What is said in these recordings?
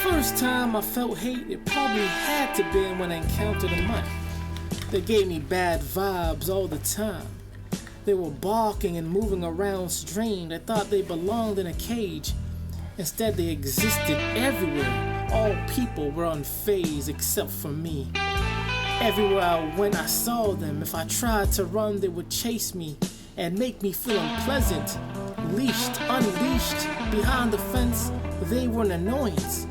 First time I felt hate, it probably had to be when I encountered a mutt. They gave me bad vibes all the time. They were barking and moving around strange. I thought they belonged in a cage. Instead, they existed everywhere. All people were unfazed except for me. Everywhere I went, I saw them. If I tried to run, they would chase me and make me feel unpleasant. Leashed, unleashed, behind the fence, they were an annoyance.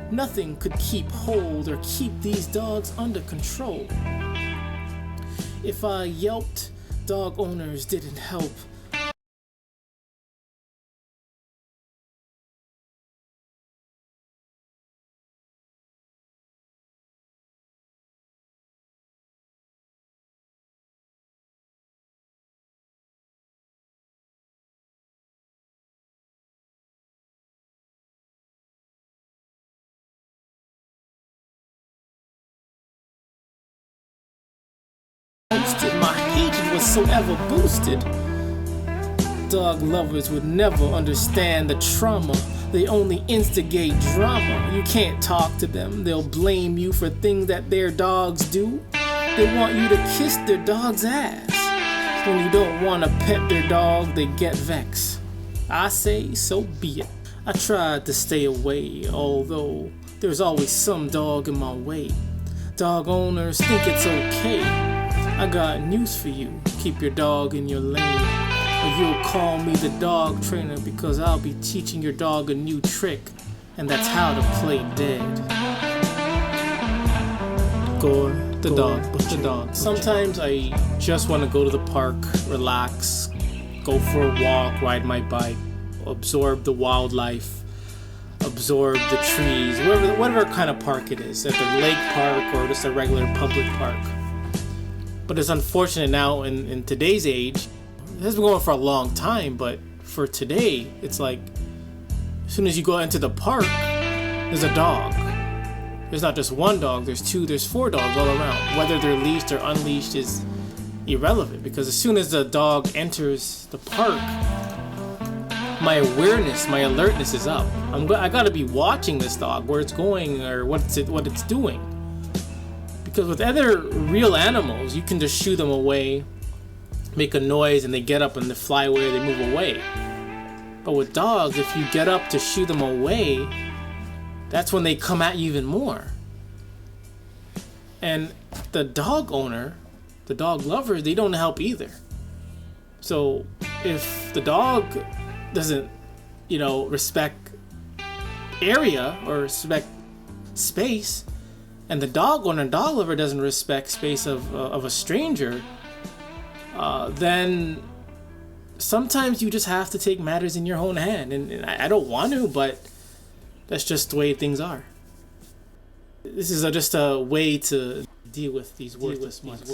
Nothing could keep hold or keep these dogs under control. If I yelped, dog owners didn't help. My hatred was so ever boosted. Dog lovers would never understand the trauma. They only instigate drama. You can't talk to them. They'll blame you for things that their dogs do. They want you to kiss their dog's ass. When you don't want to pet their dog, they get vexed. I say, so be it. I tried to stay away, although there's always some dog in my way. Dog owners think it's okay. I got news for you. Keep your dog in your lane, or you'll call me the dog trainer, because I'll be teaching your dog a new trick, and that's how to play dead. Gore, the dog. Sometimes I just want to go to the park, relax, go for a walk, ride my bike, absorb the wildlife, absorb the trees, whatever kind of park it is, at the lake park or just a regular public park. But it's unfortunate now in today's age, it has been going for a long time, but for today, it's like, as soon as you go into the park, there's a dog. There's not just one dog, there's two, there's four dogs all around. Whether they're leashed or unleashed is irrelevant, because as soon as the dog enters the park, my awareness, my alertness is up. I gotta be watching this dog, where it's going or what it's doing. Because with other real animals, you can just shoo them away, make a noise, and they get up and they fly away, they move away. But with dogs, if you get up to shoo them away, that's when they come at you even more. And the dog owner, the dog lover, they don't help either. So if the dog doesn't, respect area or respect space, and the dog owner, dog lover doesn't respect space of a stranger, then sometimes you just have to take matters in your own hand. And I don't want to, but that's just the way things are. This is just a way to deal with these worthless mutts.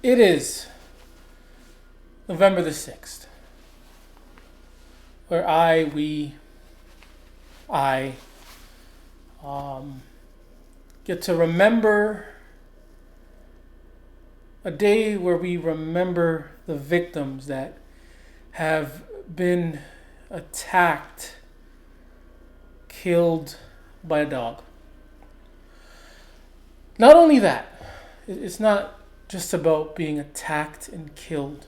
It is November the 6th, where I get to remember a day where we remember the victims that have been attacked, killed by a dog. Not only that, it's not just about being attacked and killed,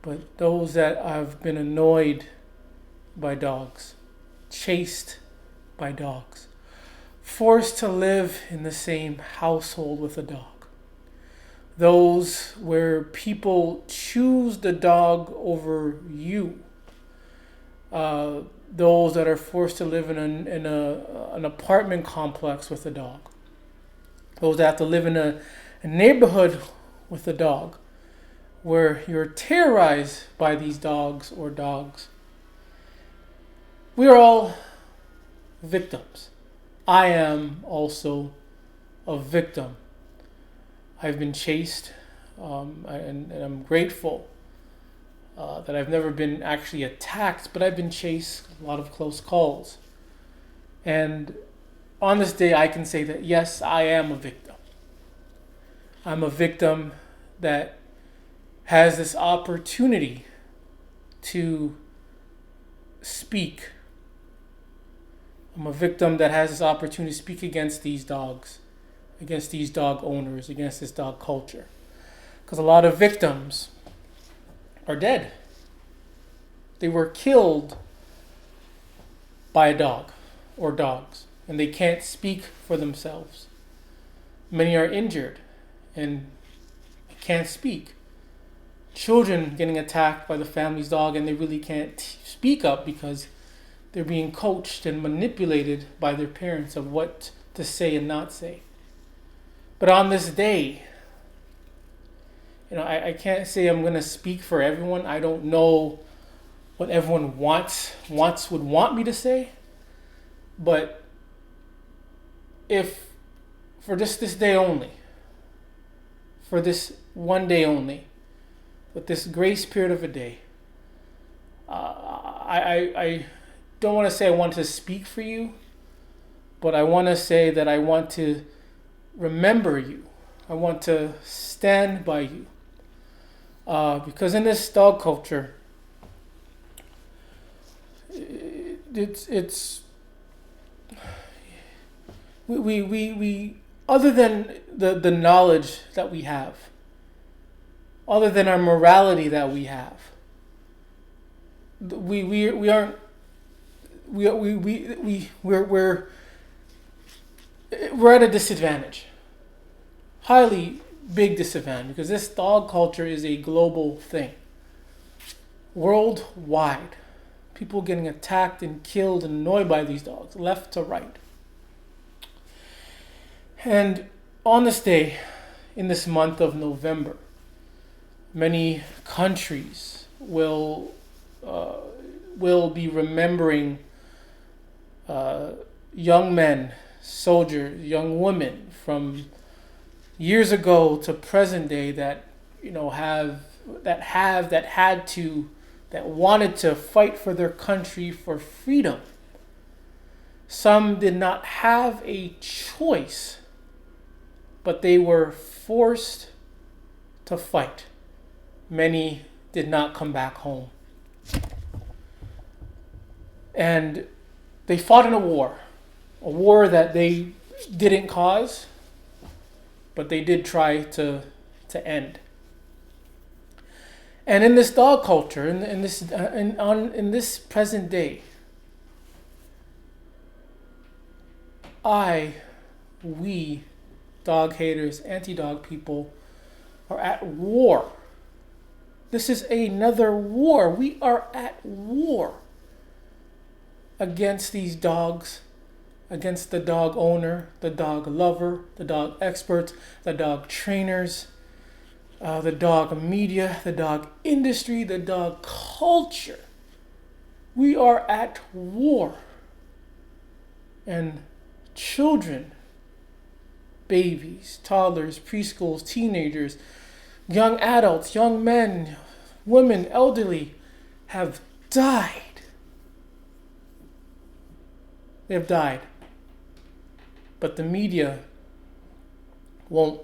but those that have been annoyed by dogs, chased by dogs, forced to live in the same household with a dog. Those where people choose the dog over you. Those that are forced to live in an apartment complex with a dog. Those that have to live in a neighborhood with a dog, where you're terrorized by these dogs or dogs. We are all victims. I am also a victim. I've been chased, and I'm grateful that I've never been actually attacked, but I've been chased, a lot of close calls. And on this day, I can say that yes, I am a victim. I'm a victim that has this opportunity to speak. I'm a victim that has this opportunity to speak against these dogs, against these dog owners, against this dog culture. Because a lot of victims are dead. They were killed by a dog or dogs, and they can't speak for themselves. Many are injured and can't speak. Children getting attacked by the family's dog, and they really can't speak up because they're being coached and manipulated by their parents of what to say and not say. But on this day, I can't say I'm going to speak for everyone. I don't know what everyone would want me to say. But if for just this day only, for this one day only, with this grace period of a day, I don't want to say I want to speak for you, but I want to say that I want to remember you. I want to stand by you. Because in this dog culture, we other than the knowledge that we have, other than our morality that we have, we aren't we're at a disadvantage, highly big disadvantage, because this dog culture is a global thing, worldwide. People getting attacked and killed and annoyed by these dogs, left to right. And on this day, in this month of November, many countries will be remembering young men, soldiers, young women from years ago to present day that wanted to fight for their country for freedom. Some did not have a choice, but they were forced to fight. Many did not come back home. And they fought in a war that they didn't cause, but they did try to end. And in this dog culture, in this present day, we, dog haters, anti-dog people, are at war. This is another war. We are at war against these dogs, against the dog owner, the dog lover, the dog experts, the dog trainers, the dog media, the dog industry, the dog culture. We are at war. And children, babies, toddlers, preschools, teenagers, young adults, young men, women, elderly have died. They have died. But the media won't,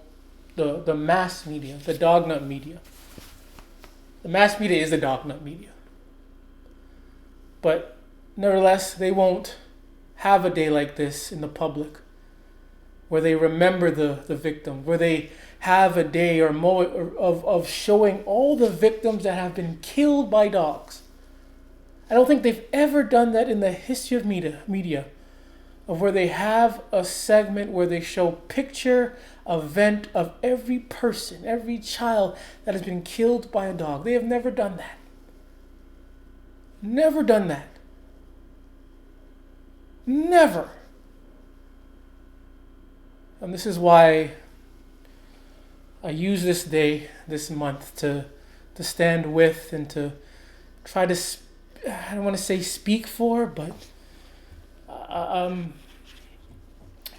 the mass media, the dog nut media. The mass media is the dog nut media. But nevertheless, they won't have a day like this in the public where they remember the victim, where they have a day or of showing all the victims that have been killed by dogs. I don't think they've ever done that in the history of media, of where they have a segment where they show picture, event of every person, every child that has been killed by a dog. They have never done that. Never done that. Never. And this is why I use this day, this month, to stand with and to try to, I don't want to say speak for, but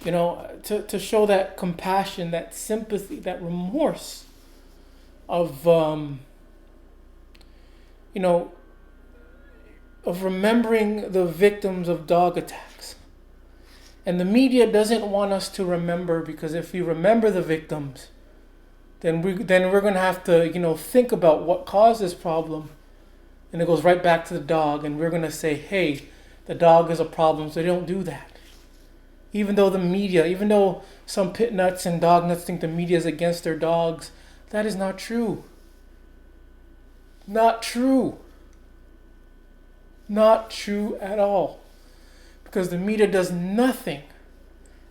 to show that compassion, that sympathy, that remorse of of remembering the victims of dog attacks, And the media doesn't want us to remember, because if we remember the victims, then we're going to have to, think about what caused this problem. And it goes right back to the dog, and we're going to say, hey, the dog is a problem, so they don't do that. Even though some pit nuts and dog nuts think the media is against their dogs, that is not true. Not true. Not true at all. Because the media does nothing,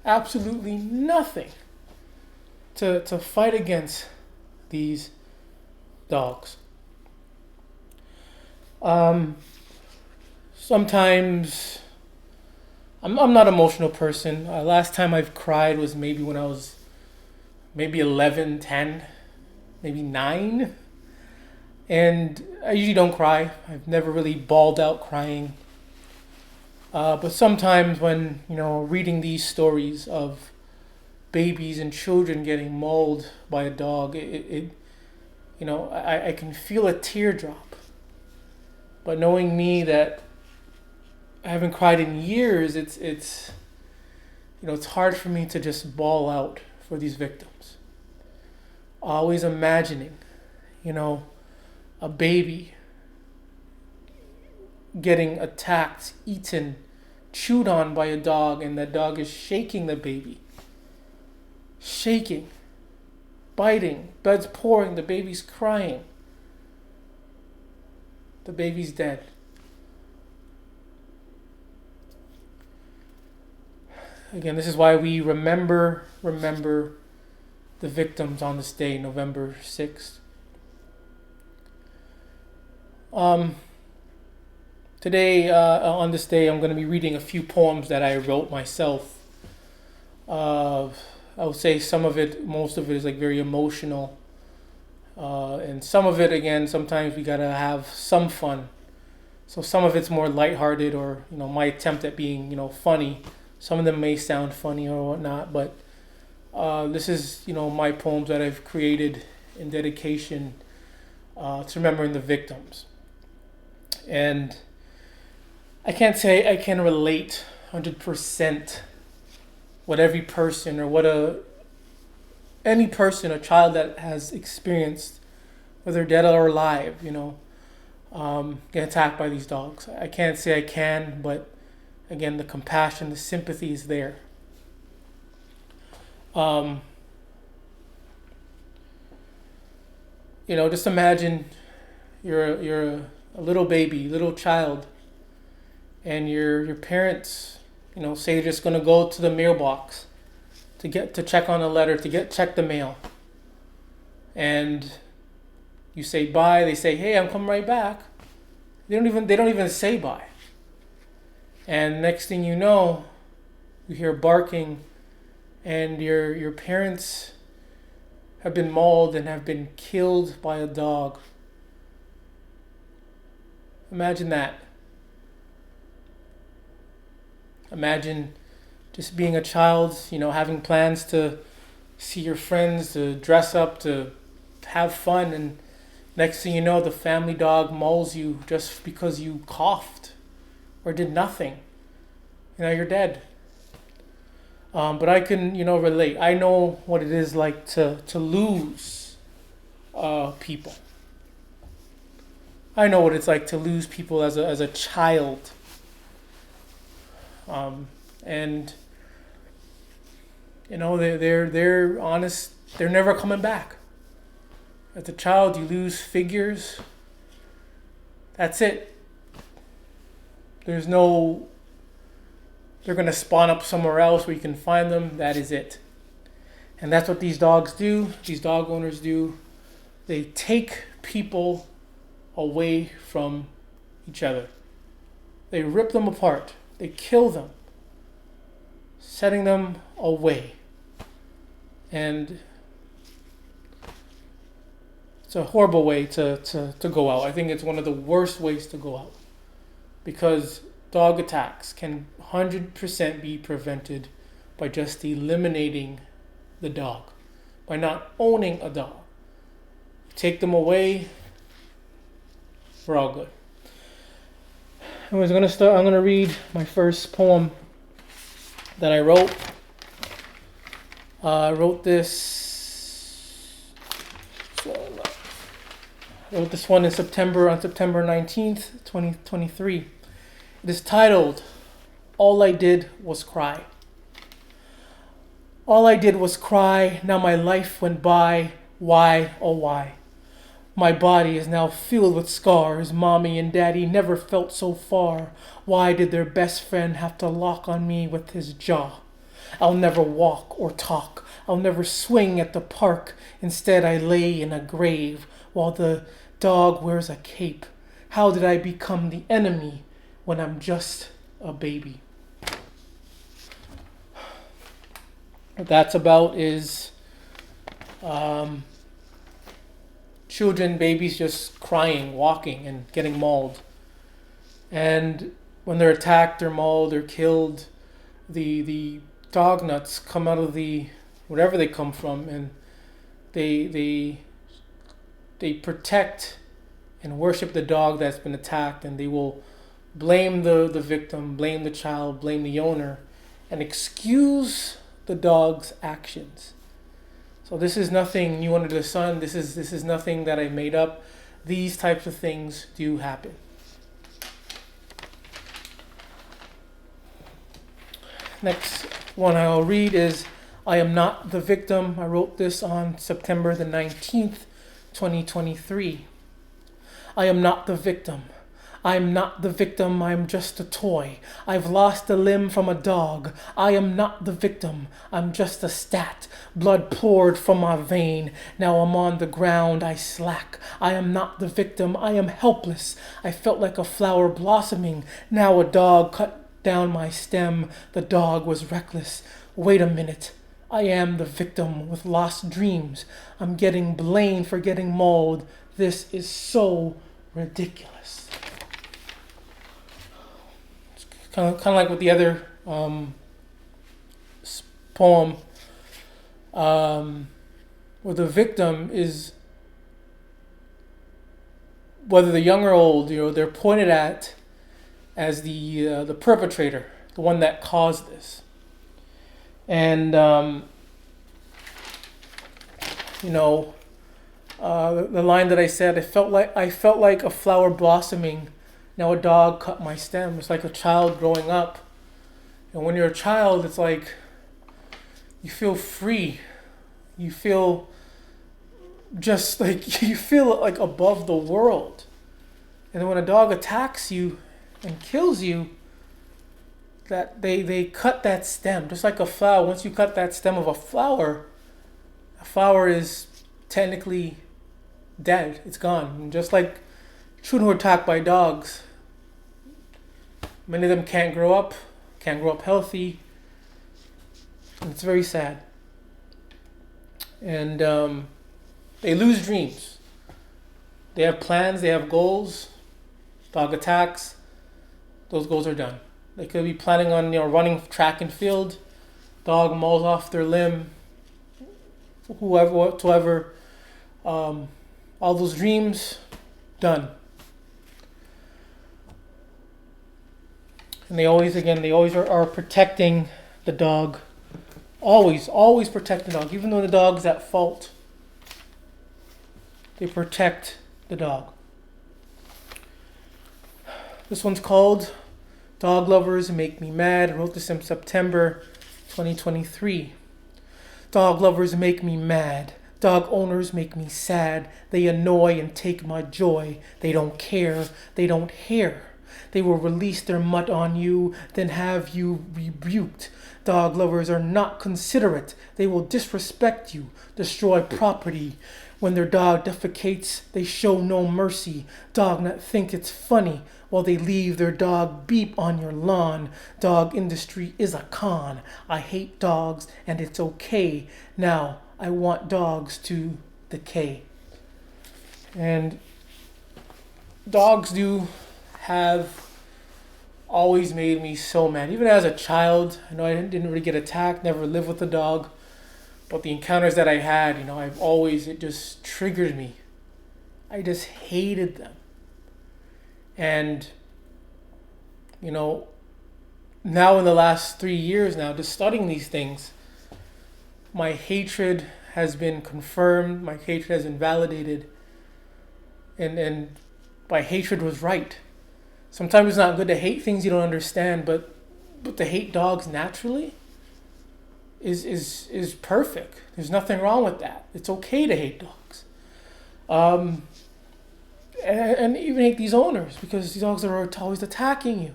absolutely nothing, to fight against these dogs. Sometimes I'm not an emotional person. Last time I've cried was maybe when I was 11, 10, maybe 9. And I usually don't cry. I've never really bawled out crying. But sometimes when, reading these stories of babies and children getting mauled by a dog, I can feel a teardrop. But knowing me that I haven't cried in years, it's hard for me to just bawl out for these victims. Always imagining, a baby getting attacked, eaten, chewed on by a dog, and that dog is shaking the baby. Shaking, biting, blood's pouring, the baby's crying. The baby's dead. Again, this is why we remember the victims on this day, November 6th. Today, on this day, I'm going to be reading a few poems that I wrote myself. I would say most of it is like very emotional. And some of it, again, sometimes we got to have some fun. So some of it's more lighthearted, or, my attempt at being, funny. Some of them may sound funny or whatnot, but this is, my poems that I've created in dedication to remembering the victims. And I can't say I can relate 100% what every person, or any person, a child that has experienced, whether dead or alive, get attacked by these dogs. I can't say I can, but again, the compassion, the sympathy is there. Just imagine you're a little baby, little child, and your parents, say you're just gonna go to the mailbox to check on a letter, check the mail, and you say bye. They say, "Hey, I'm coming right back." They don't even say bye. And next thing you know, you hear barking, and your parents have been mauled and have been killed by a dog. Imagine that. Imagine just being a child, having plans to see your friends, to dress up, to have fun, and next thing you know, the family dog mauls you just because you coughed or did nothing. You're dead. But I can, relate. I know what it is like to lose people. I know what it's like to lose people as a child. And they're honest. They're never coming back. As a child, you lose figures. That's it. They're going to spawn up somewhere else where you can find them. That is it. And that's what these dogs do. These dog owners do. They take people away from each other. They rip them apart. They kill them, setting them away. And it's a horrible way to go out. I think it's one of the worst ways to go out, because dog attacks can 100% be prevented by just eliminating the dog, by not owning a dog. Take them away, we're all good. I'm going to read my first poem that I wrote. I wrote this. I wrote this one on September 19th, 2023. It is titled, "All I Did Was Cry." All I did was cry, now my life went by. Why, oh why? My body is now filled with scars. Mommy and daddy never felt so far. Why did their best friend have to lock on me with his jaw? I'll never walk or talk. I'll never swing at the park. Instead, I lay in a grave while the dog wears a cape. How did I become the enemy when I'm just a baby? What that's about is children, babies just crying, walking, and getting mauled. And when they're attacked or mauled or killed, the dog nuts come out of the wherever they come from, and they protect and worship the dog that's been attacked, and they will blame the victim, blame the child, blame the owner, and excuse the dog's actions. So this is nothing new under the sun. This is nothing that I made up. These types of things do happen. Next one I'll read is "I Am Not the Victim." I wrote this on September the 19th, 2023. I am not the victim. I'm not the victim, I'm just a toy. I've lost a limb from a dog. I am not the victim, I'm just a stat. Blood poured from my vein. Now I'm on the ground, I slack. I am not the victim, I am helpless. I felt like a flower blossoming. Now a dog cut down my stem. The dog was reckless. Wait a minute. I am the victim with lost dreams. I'm getting blamed for getting mauled. This is so ridiculous. Kind of like with the other poem, where the victim is, whether they're young or old, they're pointed at as the perpetrator, the one that caused this. And the line that I said, I felt like a flower blossoming. Now a dog cut my stem. It's like a child growing up. And when you're a child, it's like you feel free. You feel just like you feel like above the world. And then when a dog attacks you and kills you, that they cut that stem. Just like a flower. Once you cut that stem of a flower is technically dead. It's gone. And just like children who are attacked by dogs, many of them can't grow up healthy, and it's very sad. And they lose dreams. They have plans, they have goals. Dog attacks, those goals are done. They could be planning on running track and field. Dog mauls off their limb. Whoever, all those dreams, done. And they always are protecting the dog. Always protect the dog. Even though the dog's at fault, they protect the dog. This one's called "Dog Lovers Make Me Mad." I wrote this in September 2023. Dog lovers make me mad. Dog owners make me sad. They annoy and take my joy. They don't care. They don't hear. They will release their mutt on you, then have you rebuked. Dog lovers are not considerate. They will disrespect you, destroy property. When their dog defecates, they show no mercy. Dog not think it's funny while they leave their dog beep on your lawn. Dog industry is a con. I hate dogs and it's okay. Now I want dogs to decay. And dogs do have always made me so mad. Even as a child, I know I didn't really get attacked, never lived with a dog, but the encounters that I had, it just triggered me. I just hated them. And, now in the last 3 years now, just studying these things, my hatred has been confirmed, my hatred has been validated, and my hatred was right. Sometimes it's not good to hate things you don't understand, but to hate dogs naturally is perfect. There's nothing wrong with that. It's okay to hate dogs. And even hate these owners, because these dogs are always attacking you.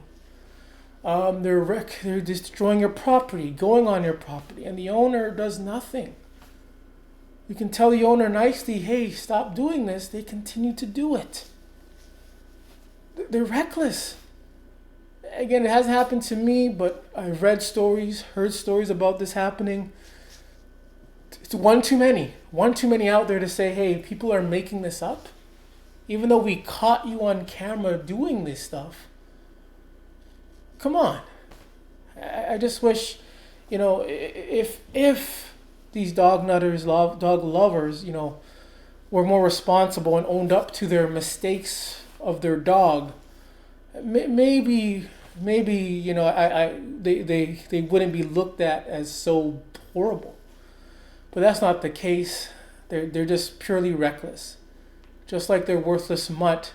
They're destroying your property, going on your property, and the owner does nothing. You can tell the owner nicely, hey, stop doing this. They continue to do it. They're reckless. Again, it hasn't happened to me, but I've read stories, heard stories about this happening. It's one too many. One too many out there to say, hey, people are making this up. Even though we caught you on camera doing this stuff. Come on. I just wish, if these dog nutters, dog lovers, were more responsible and owned up to their mistakes of their dog, maybe they wouldn't be looked at as so horrible. But that's not the case. They're just purely reckless. Just like their worthless mutt,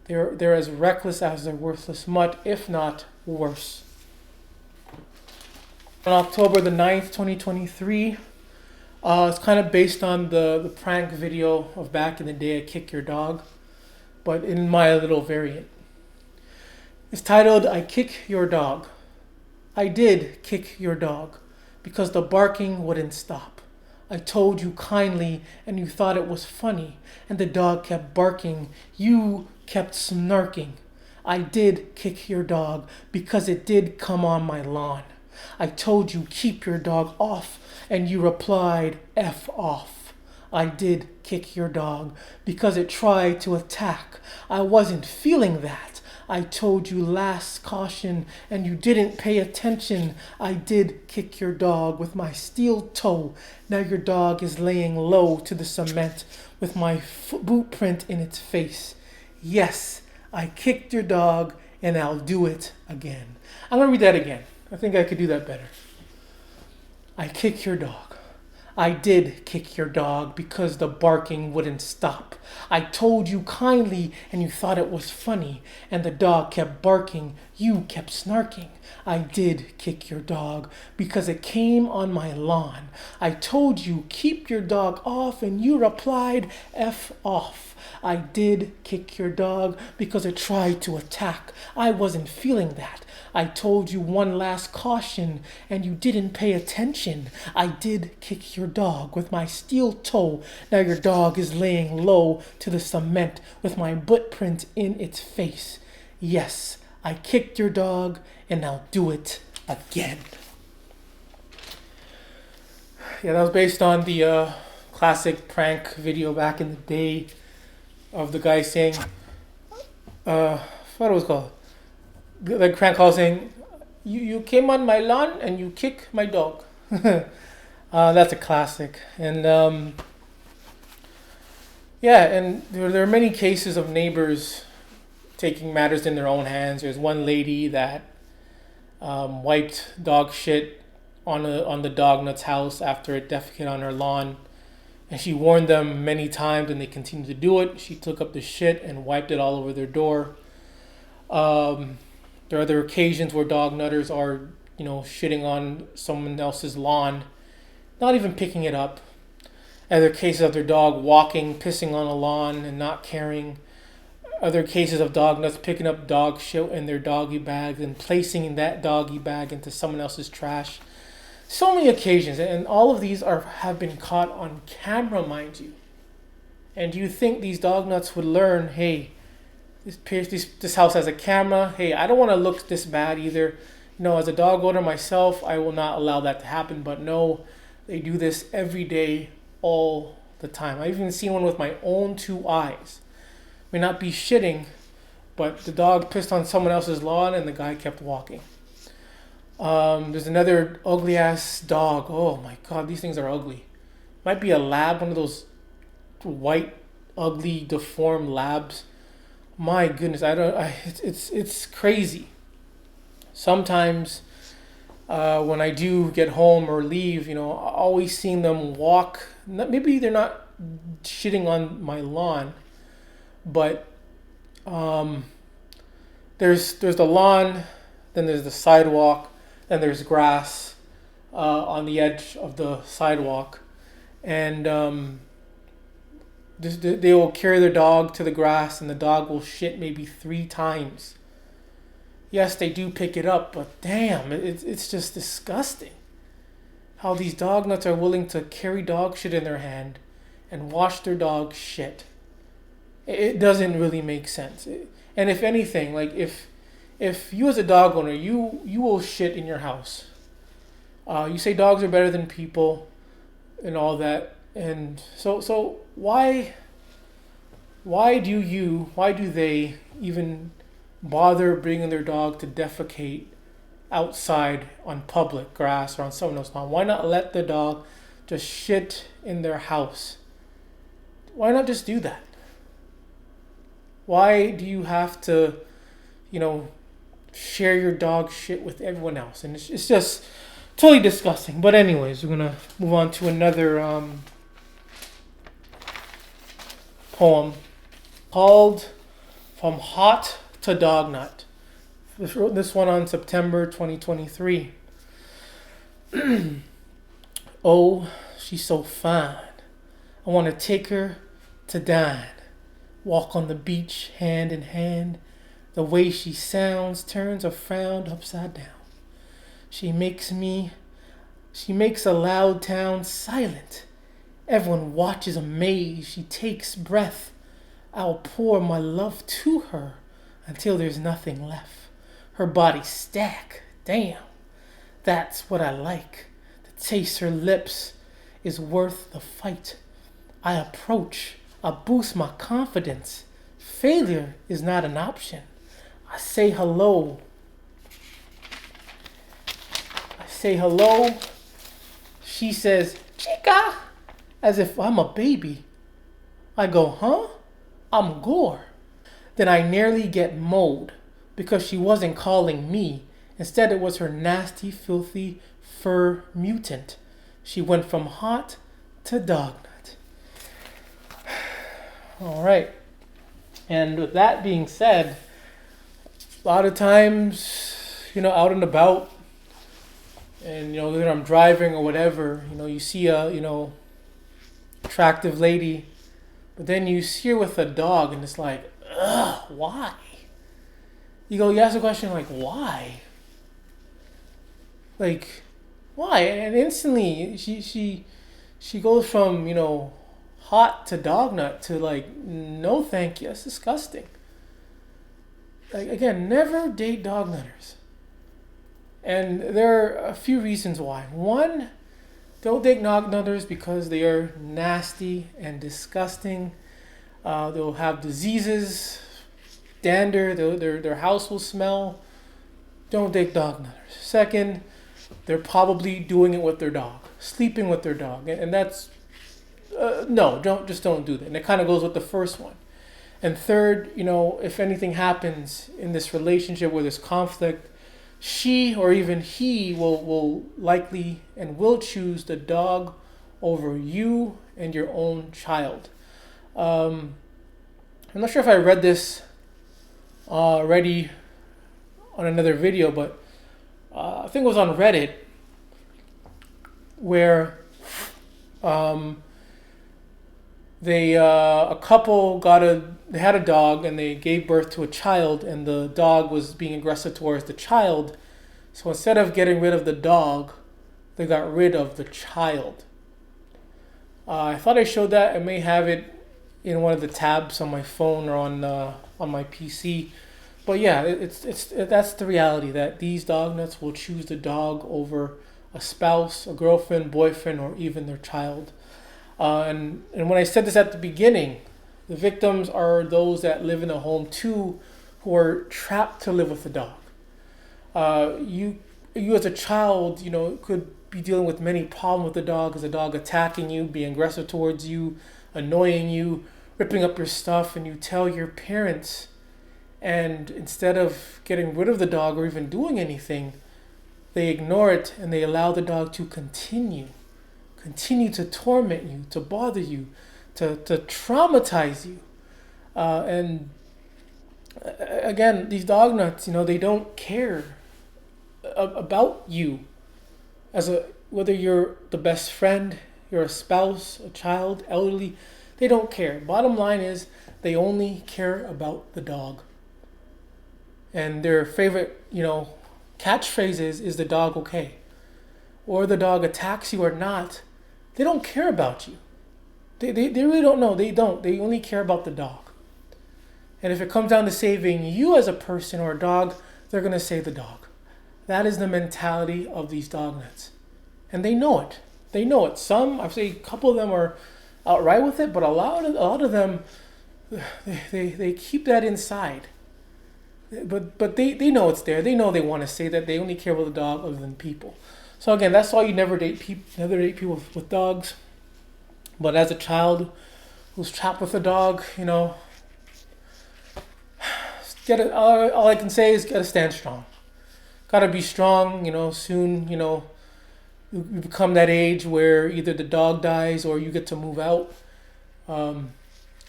they're as reckless as their worthless mutt, if not worse. On October the 9th, 2023, it's kind of based on the prank video of back in the day, I Kick Your Dog, but in my little variant. It's titled, I Kick Your Dog. I did kick your dog because the barking wouldn't stop. I told you kindly and you thought it was funny, and the dog kept barking. You kept snarking. I did kick your dog because it did come on my lawn. I told you keep your dog off, and you replied F off. I did kick your dog because it tried to attack. I wasn't feeling that. I told you last caution and you didn't pay attention. I did kick your dog with my steel toe. Now your dog is laying low to the cement with my boot print in its face. Yes, I kicked your dog and I'll do it again. I'm going to read that again. I think I could do that better. I kick your dog. I did kick your dog because the barking wouldn't stop. I told you kindly and you thought it was funny, and the dog kept barking. You kept snarking. I did kick your dog because it came on my lawn. I told you keep your dog off, and you replied F off. I did kick your dog because it tried to attack. I wasn't feeling that. I told you one last caution and you didn't pay attention. I did kick your dog with my steel toe. Now your dog is laying low to the cement with my boot print in its face. Yes, I kicked your dog and I'll do it again. Yeah, that was based on the classic prank video back in the day of the guy saying, what it was called? The prank call saying, you came on my lawn and you kick my dog. That's a classic. And and there are many cases of neighbors taking matters in their own hands. There's one lady that wiped dog shit on the dog nut's house after it defecated on her lawn. And she warned them many times and they continued to do it. She took up the shit and wiped it all over their door. There are other occasions where dog nutters are, shitting on someone else's lawn, not even picking it up. Other cases of their dog walking, pissing on a lawn and not caring. Other cases of dog nuts picking up dog shit in their doggy bags and placing that doggy bag into someone else's trash. So many occasions, and all of these have been caught on camera, mind you. And you think these dog nuts would learn, hey, this house has a camera. Hey, I don't want to look this bad either. As a dog owner myself, I will not allow that to happen. But no, they do this every day, all the time. I've even seen one with my own 2 eyes. May not be shitting, but the dog pissed on someone else's lawn and the guy kept walking. There's another ugly ass dog. Oh my God, these things are ugly. Might be a lab, one of those white, ugly, deformed labs. My goodness, it's crazy. Sometimes when I do get home or leave, always seeing them walk. Maybe they're not shitting on my lawn, but there's the lawn, then there's the sidewalk, then there's grass on the edge of the sidewalk, and they will carry their dog to the grass, and the dog will shit maybe 3 times. Yes, they do pick it up, but damn, it's just disgusting how these dog nuts are willing to carry dog shit in their hand and wash their dog shit. It doesn't really make sense. And if anything, like if you as a dog owner, you will shit in your house. You say dogs are better than people and all that. And so why do they even bother bringing their dog to defecate outside on public grass or on someone else's lawn? Why not let the dog just shit in their house? Why not just do that? Why do you have to, share your dog shit with everyone else? And it's just totally disgusting. But anyways, we're gonna move on to another poem called "From Hot to Dog Nut." I wrote this one on September 2023. Oh, she's so fine. I want to take her to dine. Walk on the beach hand in hand. The way she sounds turns a frown upside down. She makes a loud town silent. Everyone watches amazed. She takes breath. I'll pour my love to her until there's nothing left. Her body stack. Damn, that's what I like. The taste her lips is worth the fight. I approach. I boost my confidence. Failure is not an option. I say hello. She says, "Chica," as if I'm a baby. I go, "Huh? I'm Gore." Then I nearly get mowed because she wasn't calling me. Instead, it was her nasty, filthy fur mutant. She went from hot to dog nut. All right. And with that being said, a lot of times, out and about, and, whether I'm driving or whatever, you see a, attractive lady, but then you see her with a dog and it's like, ugh, why? You ask the question like, why? Like, why? And instantly she goes from, hot to dog nut to like, no thank you, that's disgusting. Like, again, never date dog nutters. And there are a few reasons why. One, don't date dog nutters because they are nasty and disgusting. They'll have diseases, dander, their house will smell. Don't date dog nutters. Second, they're probably doing it with their dog, sleeping with their dog. And that's, no, don't do that. And it kind of goes with the first one. And third, if anything happens in this relationship where there's conflict, she or even he will likely and will choose the dog over you and your own child. I'm not sure if I read this already on another video, but I think it was on Reddit where a couple they had a dog and they gave birth to a child, and the dog was being aggressive towards the child. So instead of getting rid of the dog, they got rid of the child. I thought I showed that. I may have it in one of the tabs on my phone or on my PC. But yeah, that's the reality, that these dog nuts will choose the dog over a spouse, a girlfriend, boyfriend, or even their child. And when I said this at the beginning, the victims are those that live in a home too, who are trapped to live with a dog. You as a child, could be dealing with many problems with the dog, as a dog attacking you, being aggressive towards you, annoying you, ripping up your stuff, and you tell your parents, And instead of getting rid of the dog or even doing anything, they ignore it and they allow the dog to continue to torment you, to bother you, to traumatize you. And again, these dog nuts, they don't care about you whether you're the best friend, you're a spouse, a child, elderly. They don't care. Bottom line is they only care about the dog. And their favorite, catchphrase is the dog okay? Or the dog attacks you or not. They don't care about you. They really don't know. They don't. They only care about the dog. And if it comes down to saving you as a person or a dog, they're going to save the dog. That is the mentality of these dog nuts. And they know it. They know it. Some, I'd say a couple of them are outright with it, but a lot of them, they keep that inside. But they know it's there. They know they want to say that. They only care about the dog other than people. So again, that's why you never date people with dogs. But as a child who's trapped with a dog, all I can say is gotta stand strong. Gotta be strong. Soon, you become that age where either the dog dies or you get to move out. You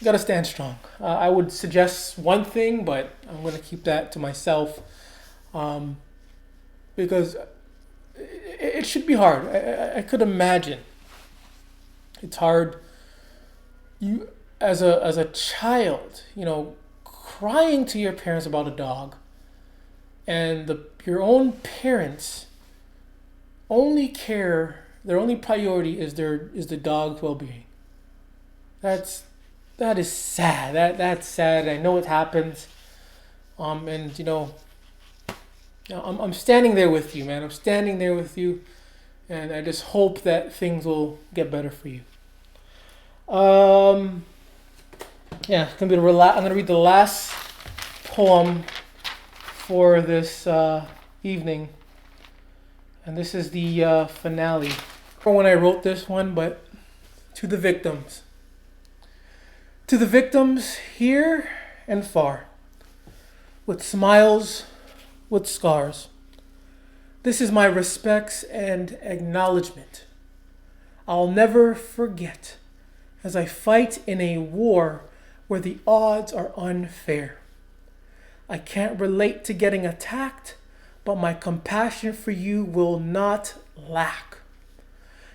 gotta stand strong. I would suggest one thing, but I'm gonna keep that to myself, because it should be hard. I could imagine it's hard. You as a child, crying to your parents about a dog, and your own parents only care. Their only priority is the dog's well-being. That is sad. That's sad. I know it happens. And I'm standing there with you, man. I'm standing there with you, and I just hope that things will get better for you. It's gonna be I'm gonna read the last poem for this evening, and this is the finale. Or when I wrote this one, but to the victims. To the victims here and far, with smiles, with scars, this is my respects and acknowledgement. I'll never forget as I fight in a war where the odds are unfair. I can't relate to getting attacked, but my compassion for you will not lack.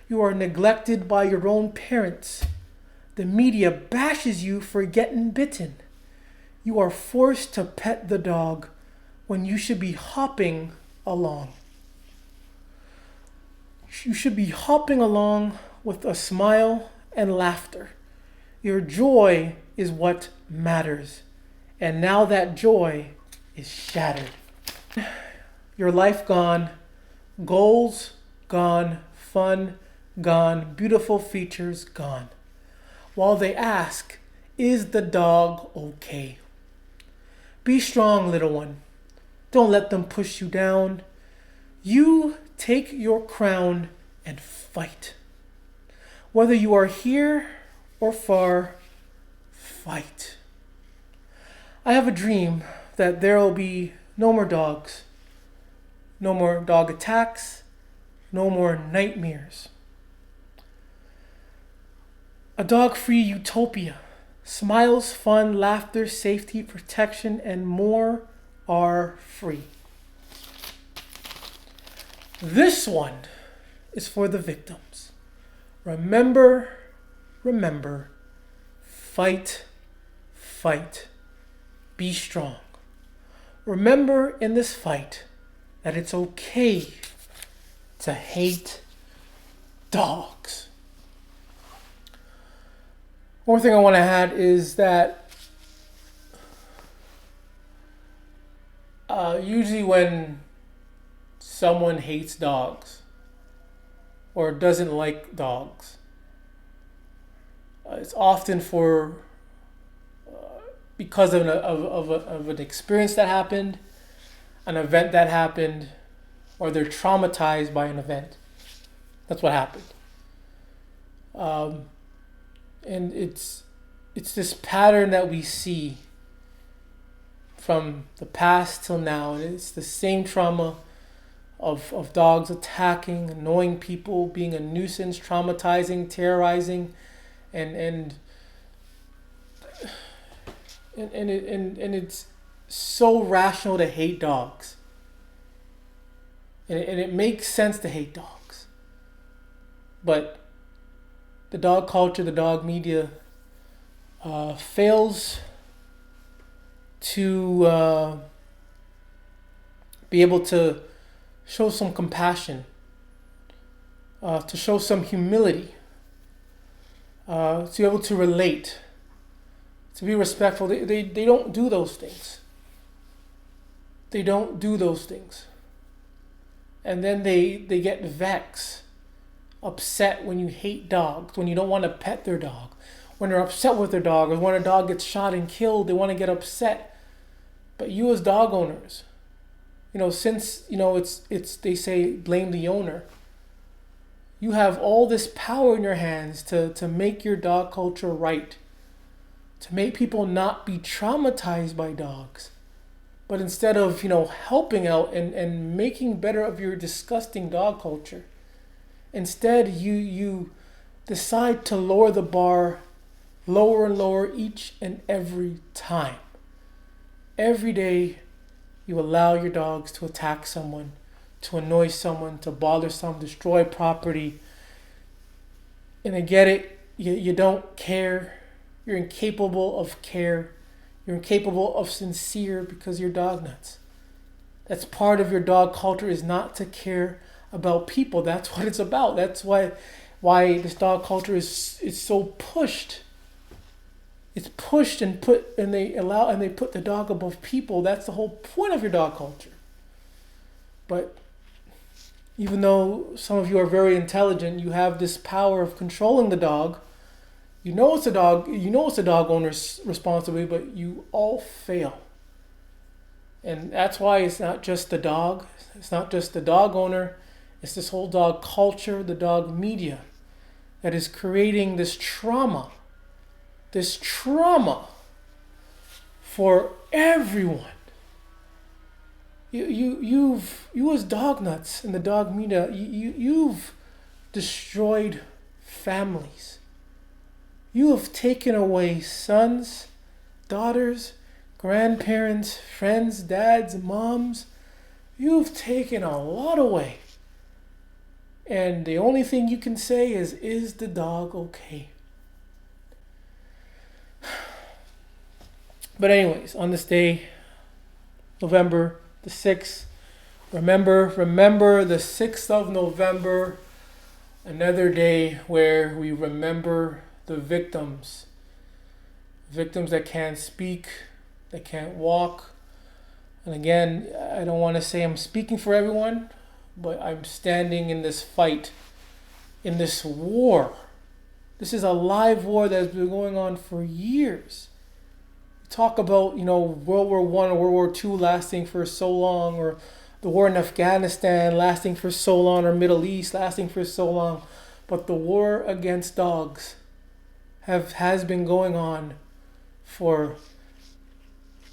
You are neglected by your own parents. The media bashes you for getting bitten. You are forced to pet the dog when you should be hopping along. You should be hopping along with a smile and laughter. Your joy is what matters. And now that joy is shattered. Your life gone, goals gone, fun gone, beautiful features gone. While they ask, is the dog okay? Be strong, little one. Don't let them push you down. You take your crown and fight. Whether you are here or far, fight. I have a dream that there will be no more dogs, no more dog attacks, no more nightmares. A dog-free utopia. Smiles, fun, laughter, safety, protection, and more are free. This one is for the victims. Remember, fight, be strong. Remember in this fight that it's okay to hate dogs. One thing I want to add is that usually when someone hates dogs or doesn't like dogs, it's often because of an experience that happened, an event that happened, or they're traumatized by an event. That's what happened. And it's this pattern that we see from the past till now, and it's the same trauma of dogs attacking, annoying people, being a nuisance, traumatizing, terrorizing, and it's so rational to hate dogs. And it makes sense to hate dogs. But the dog culture, the dog media fails to be able to show some compassion, to show some humility, to be able to relate, to be respectful. They don't do those things. They don't do those things. And then they get vexed, upset when you hate dogs, when you don't want to pet their dog, when they're upset with their dog, or when a dog gets shot and killed, they want to get upset. But you as dog owners, since it's they say blame the owner. You have all this power in your hands to make your dog culture right, to make people not be traumatized by dogs. But instead of, helping out and making better of your disgusting dog culture, instead you decide to lower the bar lower and lower each and every time. Every day you allow your dogs to attack someone, to annoy someone, to bother someone, destroy property. And I get it, you don't care. You're incapable of care. You're incapable of sincere because you're dog nuts. That's part of your dog culture, is not to care about people. That's what it's about. That's why this dog culture is so pushed. It's pushed and they put the dog above people. That's the whole point of your dog culture. But even though some of you are very intelligent, you have this power of controlling the dog. You know it's a dog owner's responsibility, but you all fail. And that's why it's not just the dog. It's not just the dog owner. It's this whole dog culture, the dog media, that is creating this trauma for everyone. You as dog nuts in the dog media, you've destroyed families. You have taken away sons, daughters, grandparents, friends, dads, moms. You've taken a lot away. And the only thing you can say is the dog okay? But anyways, on this day, November the 6th, remember the 6th of November, another day where we remember the victims that can't speak, that can't walk. And again, I don't want to say I'm speaking for everyone, but I'm standing in this fight, in this war. This is a live war that has been going on for years. Talk about, World War I or World War II lasting for so long, or the war in Afghanistan lasting for so long, or Middle East lasting for so long. But the war against dogs has been going on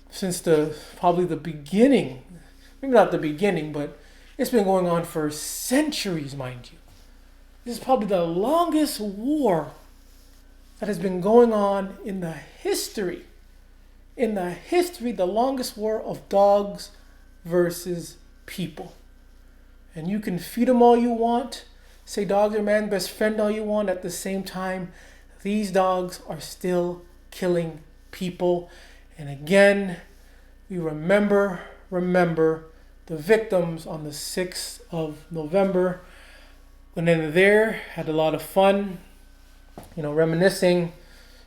since probably the beginning. Maybe not the beginning, but it's been going on for centuries, mind you. This is probably the longest war that has been going on in the history. The longest war of dogs versus people. And you can feed them all you want, say dogs are man's best friend all you want. At the same time, these dogs are still killing people. And again, we remember the victims on the 6th of November. Went in there, had a lot of fun, reminiscing,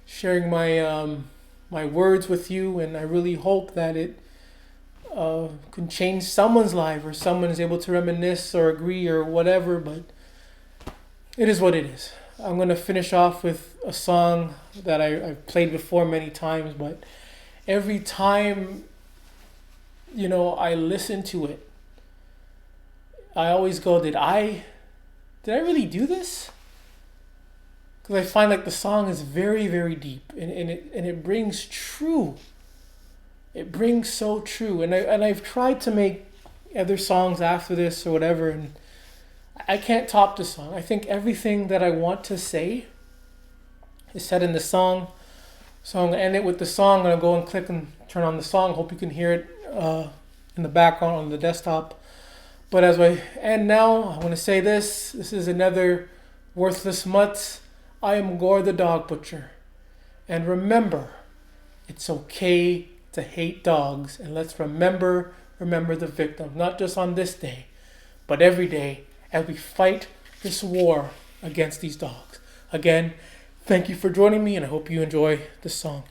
sharing my words with you, and I really hope that it can change someone's life, or someone is able to reminisce or agree or whatever, but it is what it is. I'm going to finish off with a song that I've played before many times, but every time, I listen to it, I always go, did I really do this? Because I find like the song is very, very deep, and it brings true it brings so true. And I've tried to make other songs after this or whatever, and I can't top this song. I think everything that I want to say is said in the song. So I'm gonna end it with the song. I'm gonna go and click and turn on the song. Hope you can hear it in the background on the desktop. But as I end now, I want to say this. This is another Worthless Mutts. I am Gore the Dog Butcher. And remember, it's okay to hate dogs. And let's remember the victim. Not just on this day, but every day as we fight this war against these dogs. Again, thank you for joining me, and I hope you enjoy this song.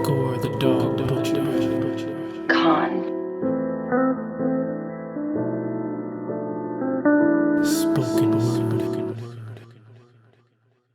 Gore the Dog Butcher. Khan. Spoken word.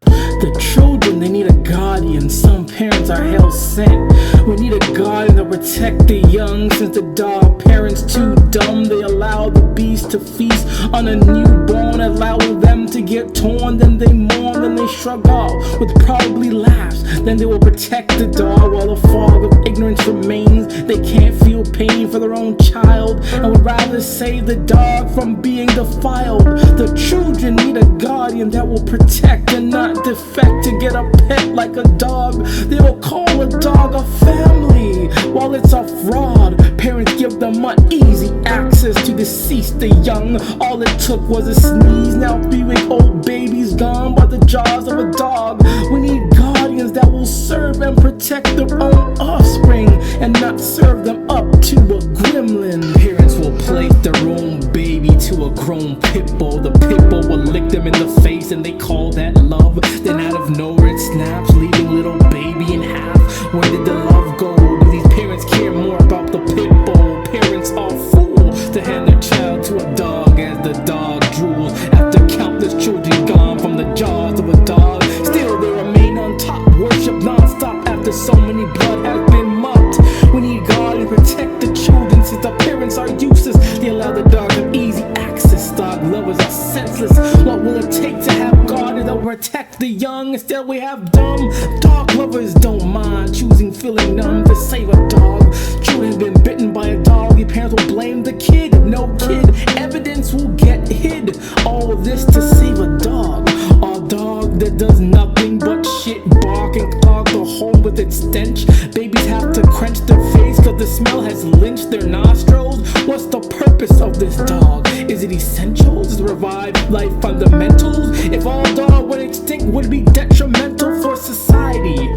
The children, they need a guardian. Some parents are hell sent. We need a guardian to protect the young. Since the dog parents too dumb, they allow the beast to feast on a newborn, allowing them to get torn. Then they mourn, then they shrug off with probably laughs. Then they will protect the dog while the fog of ignorance remains. They can't feel pain for their own child and would rather save the dog from being defiled. The children need a guardian that will protect and not defect. To get a pet like a dog, they will call a dog a family. While it's a fraud, parents give them uneasy access to decease the young. All it took was a sneeze. Now 3-week-old babies gone by the jaws of a dog. We need guardians that will serve and protect their own offspring and not serve them up to a gremlin. Parents will place their own baby to a grown pit bull. The pit bull will lick them in the face and they call that love. Then out of nowhere it snaps, leaving little baby in half. Where did the love go? Do these parents care more about the pit bull? Parents are fools to hand their child to a dog as the dog drools. After countless children gone from the jaws of a dog, still they remain on top, worship non-stop after so many blood has been mopped. We need God to protect the children since the parents are useless. They allow the dog an easy access. Dog lovers are senseless. What will it take to have God that will protect the young? Instead we have dumb dog lovers don't mind choosing feeling numb to save a dog. Children have been bitten by a dog. Your parents will blame the kid. No kid, evidence will get hid. All this to save a dog. A dog that does nothing but shit, bark and clog the home with its stench. Babies have to quench their face cause the smell has lynched their nostrils. What's the purpose of this dog? Is it essentials? Is it revive life fundamentals? If all dogs went extinct, would it be detrimental for society?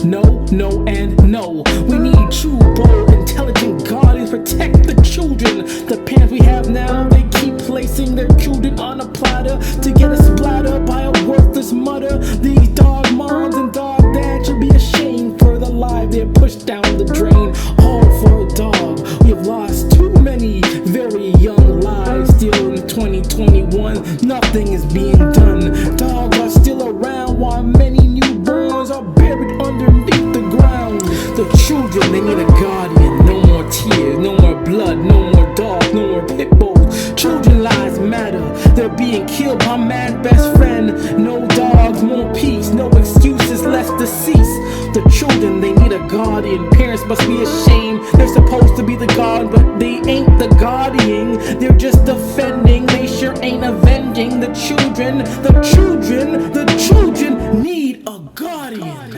No, no, and no. We need true, bold, intelligent guardians protect the children. The parents we have now, they keep placing their children on a platter to get a splatter by a worthless mutter. These dog moms and dog dads should be ashamed for the life they're pushed down the drain. All for a dog. We have lost too many very young lives. Still in 2021, nothing is being done. Dogs are still around while many newborns are buried underneath the ground. The children, they need a guardian. No more tears, no more blood, no more dogs, no more pit bulls. Children lives matter. They're being killed by man's best friend. No dogs, more peace, no excuses, less decease. The children, they need a guardian. Parents must be ashamed. They're supposed to be the guard, but they ain't the guardian. They're just defending. They sure ain't avenging the children. The children need a guardian.